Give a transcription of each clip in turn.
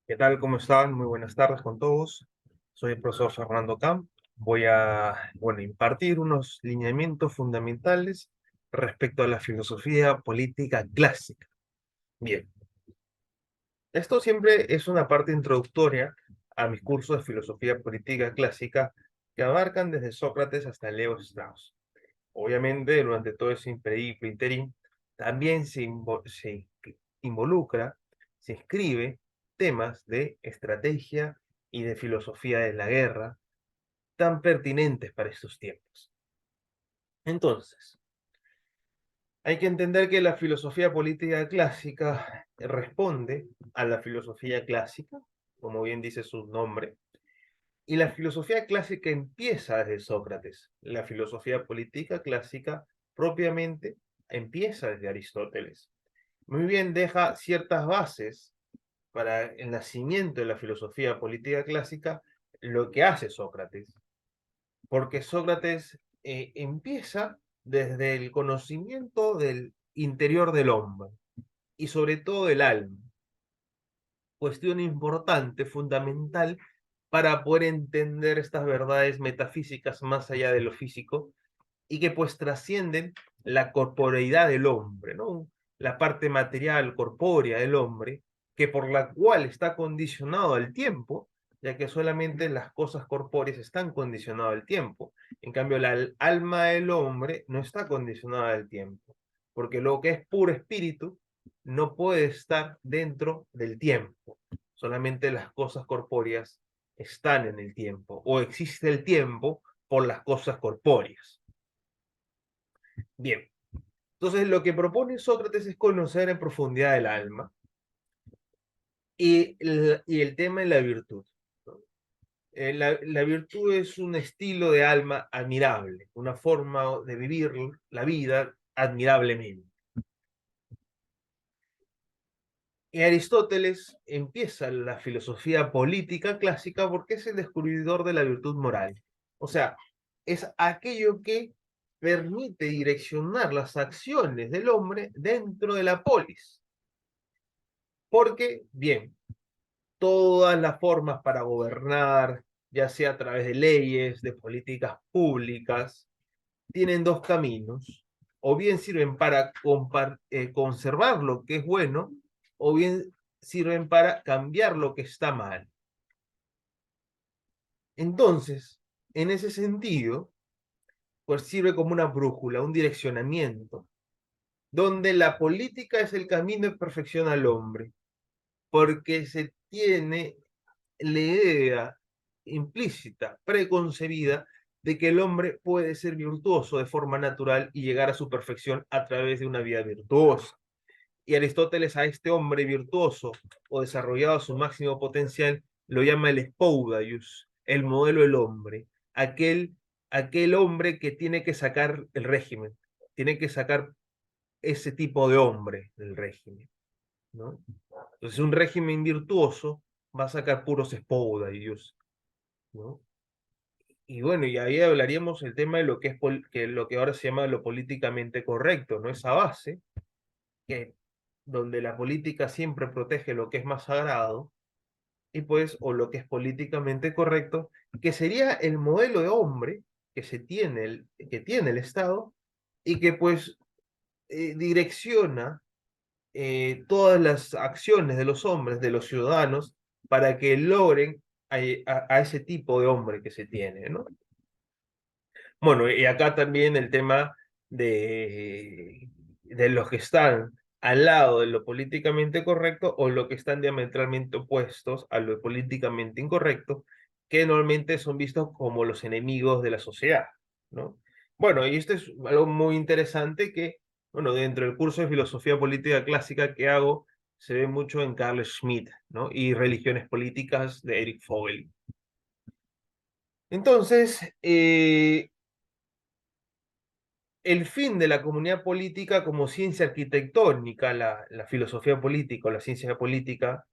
¿Qué tal? ¿Cómo están? Muy buenas tardes con todos. Soy el profesor Fernando Camp. Voy a, impartir unos lineamientos fundamentales respecto a la filosofía política clásica. Bien, esto siempre es una parte introductoria a mis cursos de filosofía política clásica que abarcan desde Sócrates hasta Leo Strauss. Obviamente, durante todo ese periplo interín, también se involucra, se escribe temas de estrategia y de filosofía de la guerra tan pertinentes para estos tiempos. Entonces, hay que entender que la filosofía política clásica responde a la filosofía clásica, como bien dice su nombre, y la filosofía clásica empieza desde Sócrates. La filosofía política clásica propiamente empieza desde Aristóteles. Muy bien, deja ciertas bases para el nacimiento de la filosofía política clásica, lo que hace Sócrates. Porque Sócrates empieza desde el conocimiento del interior del hombre y sobre todo del alma. Cuestión importante, fundamental, para poder entender estas verdades metafísicas más allá de lo físico y que pues trascienden la corporeidad del hombre, ¿no? La parte material, corpórea del hombre, que por la cual está condicionado al tiempo, ya que solamente las cosas corpóreas están condicionadas al tiempo. En cambio, la alma del hombre no está condicionada al tiempo, porque lo que es puro espíritu no puede estar dentro del tiempo. Solamente las cosas corpóreas están en el tiempo, o existe el tiempo por las cosas corpóreas. Bien, entonces lo que propone Sócrates es conocer en profundidad el alma y el tema de la virtud, ¿no? La virtud es un estilo de alma admirable, una forma de vivir la vida admirablemente. Y Aristóteles empieza la filosofía política clásica porque es el descubridor de la virtud moral. O sea, es aquello que permite direccionar las acciones del hombre dentro de la polis. Porque, bien, todas las formas para gobernar, ya sea a través de leyes, de políticas públicas, tienen dos caminos. O bien sirven para conservar lo que es bueno, o bien sirven para cambiar lo que está mal. Entonces, en ese sentido, pues sirve como una brújula, un direccionamiento, donde la política es el camino de perfección al hombre, porque se tiene la idea implícita, preconcebida, de que el hombre puede ser virtuoso de forma natural y llegar a su perfección a través de una vida virtuosa. Y Aristóteles a este hombre virtuoso o desarrollado a su máximo potencial lo llama el spoudaius, el modelo del hombre, aquel hombre que tiene que sacar el régimen, tiene que sacar ese tipo de hombre del régimen, ¿no? Entonces un régimen virtuoso va a sacar puros spoudaius, ¿no? Y bueno, y ahí hablaríamos el tema de lo que es que lo que ahora se llama lo políticamente correcto, ¿no? Esa base que donde la política siempre protege lo que es más sagrado y pues o lo que es políticamente correcto, que sería el modelo de hombre que tiene el Estado y que pues direcciona todas las acciones de los hombres, de los ciudadanos, para que logren a ese tipo de hombre que se tiene, ¿no? Bueno, y acá también el tema de los que están al lado de lo políticamente correcto o lo que están diametralmente opuestos a lo políticamente incorrecto, que normalmente son vistos como los enemigos de la sociedad, ¿no? Bueno, y esto es algo muy interesante que, bueno, dentro del curso de filosofía política clásica que hago, se ve mucho en Carl Schmitt, ¿no? Y religiones políticas de Eric Fogel. Entonces, el fin de la comunidad política como ciencia arquitectónica, la filosofía política o la ciencia política,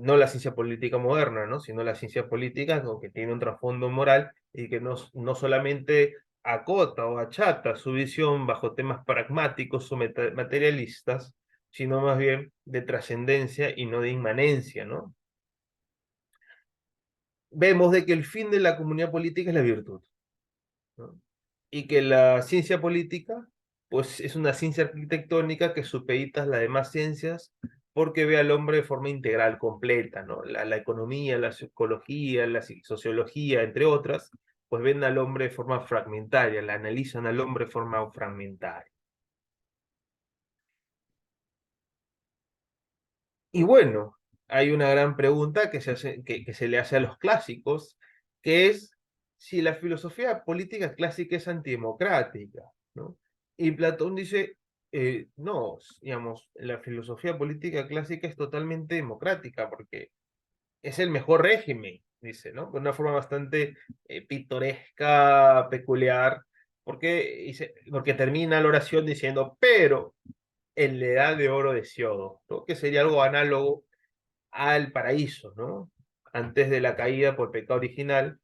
no la ciencia política moderna, ¿no? Sino la ciencia política que tiene un trasfondo moral y que no solamente acota o achata su visión bajo temas pragmáticos o materialistas, sino más bien de trascendencia y no de inmanencia, ¿no? vemos de que el fin de la comunidad política es la virtud, ¿no? Y que la ciencia política, pues es una ciencia arquitectónica que supedita a las demás ciencias porque ve al hombre de forma integral, completa, ¿no? La economía, la psicología, la sociología, entre otras, pues ven al hombre de forma fragmentaria, la analizan al hombre de forma fragmentaria. Y bueno, hay una gran pregunta que se le hace a los clásicos, que es si la filosofía política clásica es antidemocrática, ¿no? Y Platón dice, no, digamos, la filosofía política clásica es totalmente democrática, porque es el mejor régimen, dice, ¿no? De una forma bastante pintoresca, peculiar, porque termina la oración diciendo, pero en la edad de oro de Siodo, ¿no? Que sería algo análogo al paraíso, ¿no? Antes de la caída por pecado original,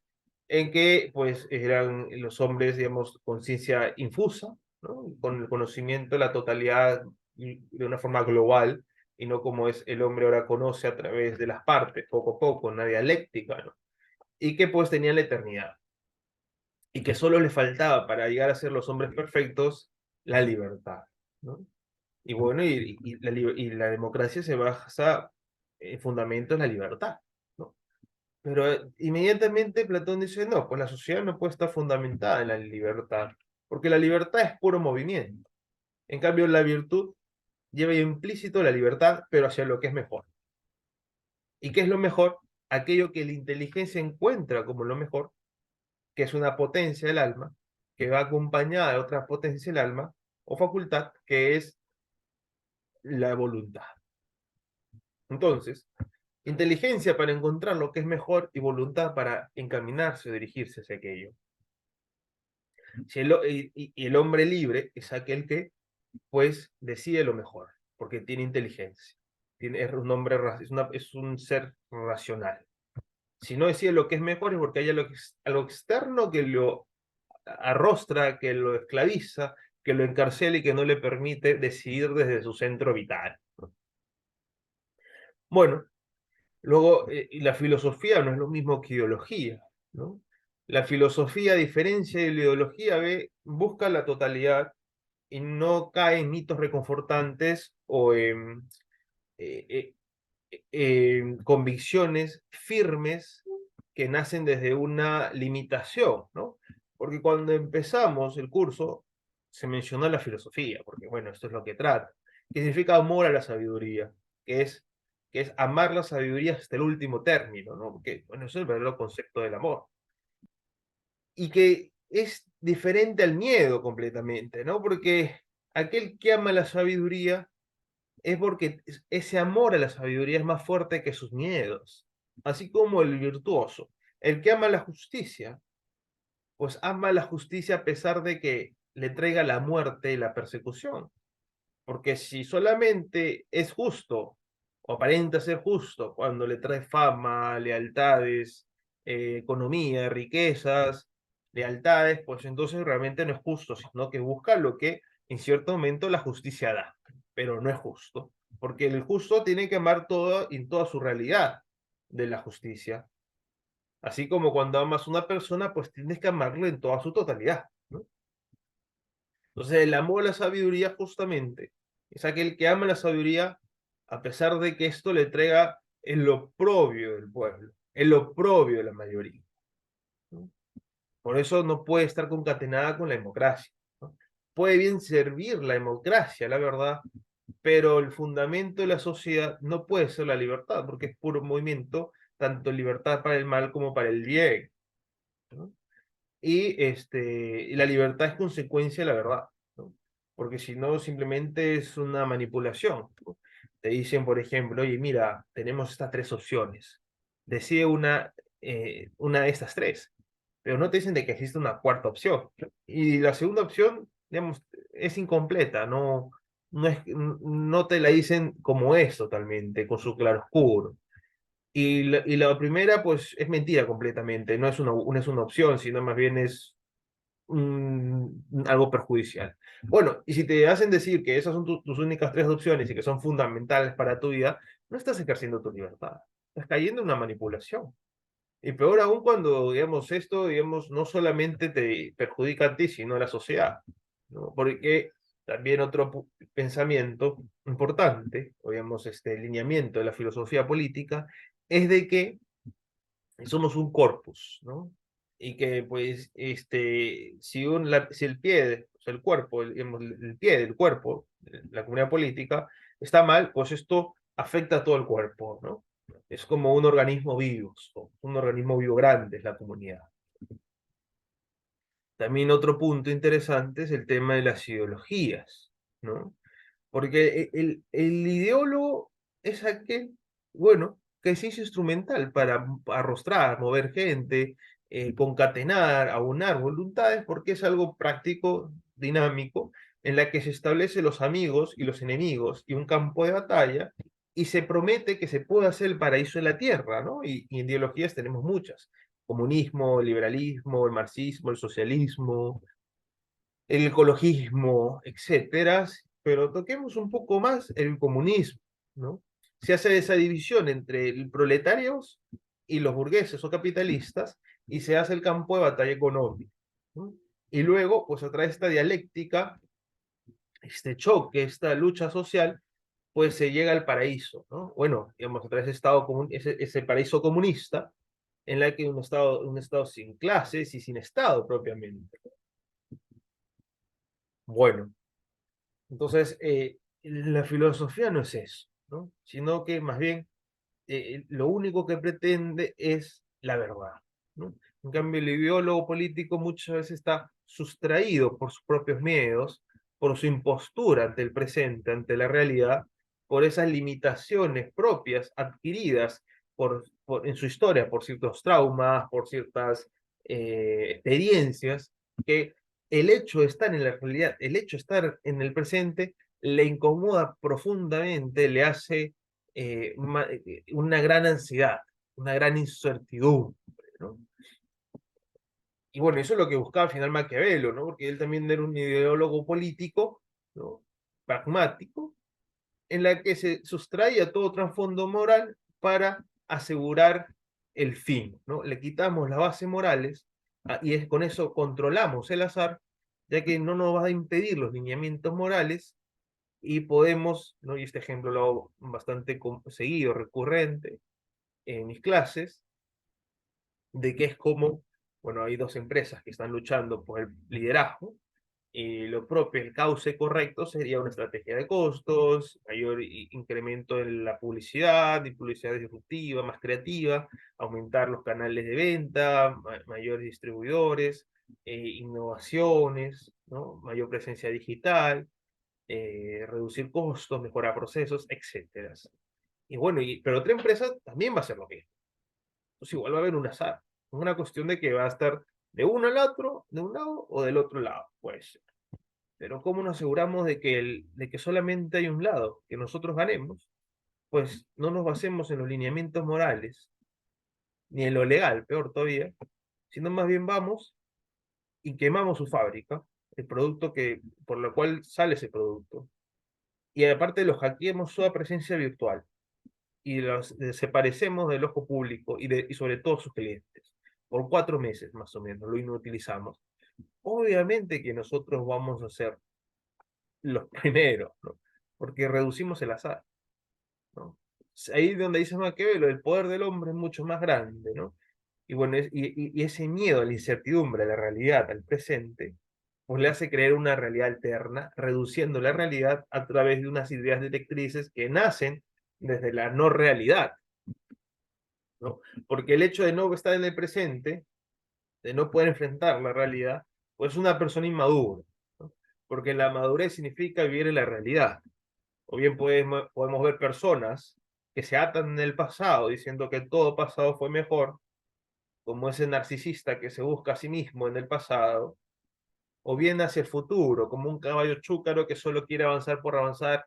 en que pues eran los hombres, digamos, conciencia infusa, ¿no? Con el conocimiento de la totalidad de una forma global, y no como es el hombre ahora conoce a través de las partes, poco a poco, una dialéctica, ¿no? Y que pues tenían la eternidad, y que solo les faltaba para llegar a ser los hombres perfectos la libertad, ¿no? Y bueno, y la democracia se basa en fundamento en la libertad, ¿no? Pero inmediatamente Platón dice, no, pues la sociedad no puede estar fundamentada en la libertad, porque la libertad es puro movimiento. En cambio, la virtud lleva implícito la libertad, pero hacia lo que es mejor. ¿Y qué es lo mejor? Aquello que la inteligencia encuentra como lo mejor, que es una potencia del alma, que va acompañada de otra potencia del alma, o facultad, que es la voluntad. Entonces, inteligencia para encontrar lo que es mejor y voluntad para encaminarse o dirigirse hacia aquello. Y el hombre libre es aquel que, pues, decide lo mejor, porque tiene inteligencia. Es un hombre, es un ser racional. Si no decide lo que es mejor es porque hay algo externo que lo arrostra, que lo esclaviza, que lo encarcela y que no le permite decidir desde su centro vital. Bueno, luego, y la filosofía no es lo mismo que ideología, ¿no? La filosofía, a diferencia de la ideología, busca la totalidad y no cae en mitos reconfortantes o eh, en convicciones firmes que nacen desde una limitación, ¿no? Porque cuando empezamos el curso se mencionó la filosofía, porque bueno, esto es lo que trata, que significa amor a la sabiduría, que es, que es amar la sabiduría hasta el último término, ¿no? Porque bueno, eso es el verdadero concepto del amor. Y que es diferente al miedo completamente, ¿no? Porque aquel que ama la sabiduría es porque ese amor a la sabiduría es más fuerte que sus miedos, así como el virtuoso. El que ama la justicia, pues ama la justicia a pesar de que le traiga la muerte y la persecución. Porque si solamente es justo, o aparenta ser justo, cuando le trae fama, lealtades, economía, riquezas, lealtades, pues entonces realmente no es justo, sino que busca lo que en cierto momento la justicia da, pero no es justo, porque el justo tiene que amar todo en toda su realidad de la justicia. Así como cuando amas a una persona, pues tienes que amarlo en toda su totalidad, ¿no? Entonces, el amor a la sabiduría justamente es aquel que ama la sabiduría a pesar de que esto le entrega el oprobio del pueblo, el oprobio de la mayoría, ¿no? Por eso no puede estar concatenada con la democracia, ¿no? Puede bien servir la democracia, la verdad, pero el fundamento de la sociedad no puede ser la libertad, porque es puro movimiento, tanto libertad para el mal como para el bien, ¿no? Y la libertad es consecuencia de la verdad, ¿no? Porque si no, simplemente es una manipulación, ¿no? Te dicen, por ejemplo, oye, mira, tenemos estas tres opciones. Decide una de estas tres, pero no te dicen de que existe una cuarta opción. Y la segunda opción, digamos, es incompleta, no te la dicen como es totalmente, con su claroscuro. Y la primera, pues, es mentira completamente, no es una opción, sino más bien es algo perjudicial. Bueno, y si te hacen decir que esas son tus únicas tres opciones y que son fundamentales para tu vida, no estás ejerciendo tu libertad, estás cayendo en una manipulación. Y peor aún cuando, digamos, esto, digamos, no solamente te perjudica a ti, sino a la sociedad, ¿no? Porque también otro pensamiento importante, o digamos, este lineamiento de la filosofía política, es de que somos un corpus, ¿no? Y que, pues, si el pie, o sea, el cuerpo, digamos, el pie del cuerpo, la comunidad política, está mal, pues esto afecta a todo el cuerpo, ¿no? Es como un organismo vivo, un organismo vivo grande es la comunidad. También otro punto interesante es el tema de las ideologías, ¿no? Porque el ideólogo es aquel, bueno, que se hizo instrumental para arrostrar, mover gente, concatenar, aunar voluntades, porque es algo práctico, dinámico, en la que se establecen los amigos y los enemigos y un campo de batalla, y se promete que se puede hacer el paraíso en la tierra, ¿no? Y ideologías tenemos muchas: comunismo, el liberalismo, el marxismo, el socialismo, el ecologismo, etcétera, pero toquemos un poco más el comunismo, ¿no? Se hace esa división entre el proletarios y los burgueses o capitalistas y se hace el campo de batalla económico, ¿no? Y luego, pues a través de esta dialéctica, este choque, esta lucha social, pues se llega al paraíso, ¿no? Bueno, digamos, a través de estado común, ese paraíso comunista, en la que un estado sin clases y sin estado propiamente. Bueno, entonces, la filosofía no es eso, ¿no? Sino que más bien lo único que pretende es la verdad, ¿no? En cambio, el ideólogo político muchas veces está sustraído por sus propios miedos, por su impostura ante el presente, ante la realidad, por esas limitaciones propias adquiridas en su historia, por ciertos traumas, por ciertas experiencias, que el hecho de estar en la realidad, el hecho de estar en el presente, le incomoda profundamente, le hace una gran ansiedad, una gran incertidumbre, ¿no? Y bueno, eso es lo que buscaba al final Maquiavelo, ¿no? Porque él también era un ideólogo político, ¿no? Pragmático, en la que se sustraía todo trasfondo moral para asegurar el fin, ¿no? Le quitamos las bases morales y con eso controlamos el azar, ya que no nos va a impedir los lineamientos morales y podemos, ¿no? Y este ejemplo lo hago bastante seguido, recurrente en mis clases, de que es como, bueno, hay dos empresas que están luchando por el liderazgo, y lo propio, el cauce correcto sería una estrategia de costos, mayor incremento en la publicidad, y publicidad disruptiva, más creativa, aumentar los canales de venta, mayores distribuidores, innovaciones, ¿no? Mayor presencia digital, reducir costos, mejorar procesos, etcétera. Y bueno, pero otra empresa también va a hacer lo mismo. Entonces igual va a haber un azar. Es una cuestión de que va a estar de uno al otro, de un lado o del otro lado, pues. Pero ¿cómo nos aseguramos de que solamente hay un lado, que nosotros ganemos? Pues no nos basemos en los lineamientos morales, ni en lo legal, peor todavía, sino más bien vamos y quemamos su fábrica, el producto por lo cual sale ese producto. Y aparte los hackeemos su presencia virtual y los desaparecemos del ojo público y sobre todo sus clientes. Por 4 meses más o menos lo inutilizamos. Obviamente que nosotros vamos a ser los primeros, ¿no? Porque reducimos el azar, ¿no? Ahí donde dice Maquiavelo, el poder del hombre es mucho más grande, ¿no? Y bueno, y ese miedo a la incertidumbre, a la realidad, al presente, pues le hace creer una realidad alterna, reduciendo la realidad a través de unas ideas directrices que nacen desde la no realidad, ¿no? Porque el hecho de no estar en el presente, de no poder enfrentar la realidad, pues es una persona inmadura, ¿no? Porque la madurez significa vivir en la realidad. O bien podemos ver personas que se atan en el pasado diciendo que todo pasado fue mejor, como ese narcisista que se busca a sí mismo en el pasado, o bien hacia el futuro, como un caballo chúcaro que solo quiere avanzar por avanzar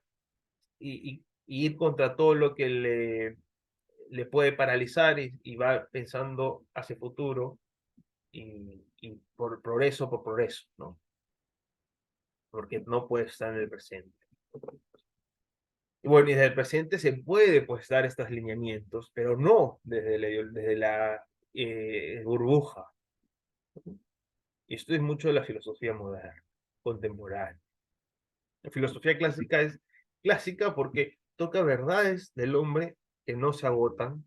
y ir contra todo lo que le puede paralizar y va pensando hacia el futuro y por progreso, ¿no? Porque no puede estar en el presente. Y bueno, y desde el presente se puede pues dar estos lineamientos, pero no desde la burbuja. Y esto es mucho de la filosofía moderna, contemporánea. La filosofía clásica es clásica porque toca verdades del hombre que no se agotan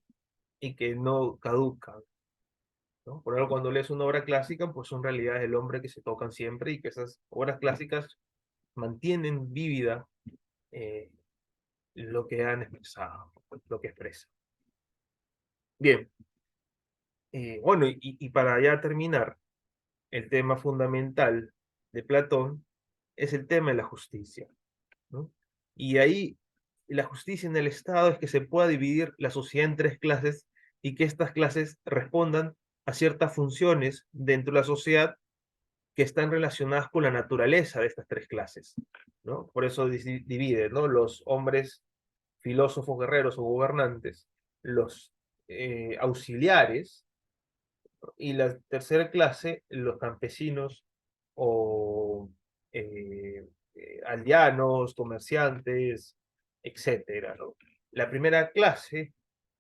y que no caducan, ¿no? Por ejemplo, cuando lees una obra clásica, pues son realidades del hombre que se tocan siempre y que esas obras clásicas mantienen vívida eh, lo que han expresado, lo que expresan. Bien, bueno, y para ya terminar, el tema fundamental de Platón es el tema de la justicia, ¿no? Y ahí la justicia en el Estado es que se pueda dividir la sociedad en tres clases y que estas clases respondan a ciertas funciones dentro de la sociedad que están relacionadas con la naturaleza de estas tres clases, ¿no? Por eso divide, ¿no? Los hombres filósofos, guerreros o gobernantes, los auxiliares, y la tercera clase, los campesinos o aldeanos, comerciantes, etcétera, ¿no? La primera clase,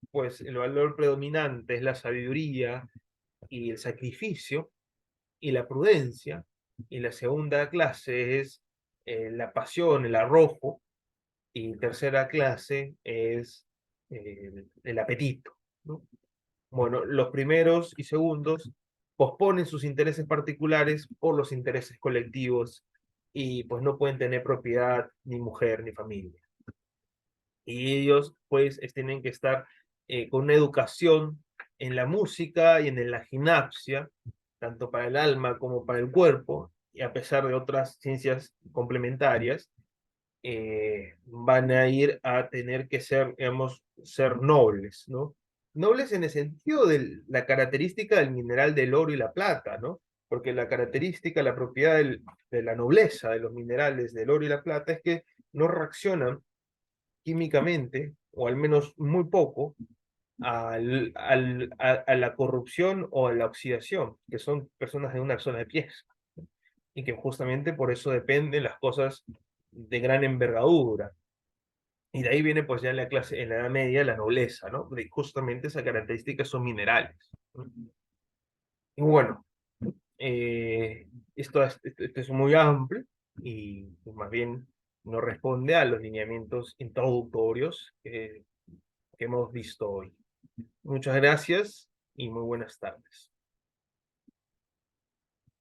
pues el valor predominante es la sabiduría y el sacrificio y la prudencia, y la segunda clase es la pasión, el arrojo, y tercera clase es el apetito, ¿no? Bueno, los primeros y segundos posponen sus intereses particulares por los intereses colectivos y pues no pueden tener propiedad, ni mujer, ni familia. Y ellos pues tienen que estar con una educación en la música y en la gimnasia, tanto para el alma como para el cuerpo, y a pesar de otras ciencias complementarias, van a ir a tener que ser, digamos, ser nobles, ¿no? Nobles en el sentido de la característica del mineral del oro y la plata, ¿no? Porque la característica, la propiedad de la nobleza de los minerales del oro y la plata es que no reaccionan químicamente, o al menos muy poco, a la corrupción o a la oxidación, que son personas de una zona de pies, y que justamente por eso dependen las cosas de gran envergadura. Y de ahí viene pues ya en la clase, en la Edad Media, la nobleza, ¿no? De justamente esa característica son minerales, ¿no? Y bueno, esto es muy amplio y pues, más bien no responde a los lineamientos introductorios que hemos visto hoy. Muchas gracias y muy buenas tardes.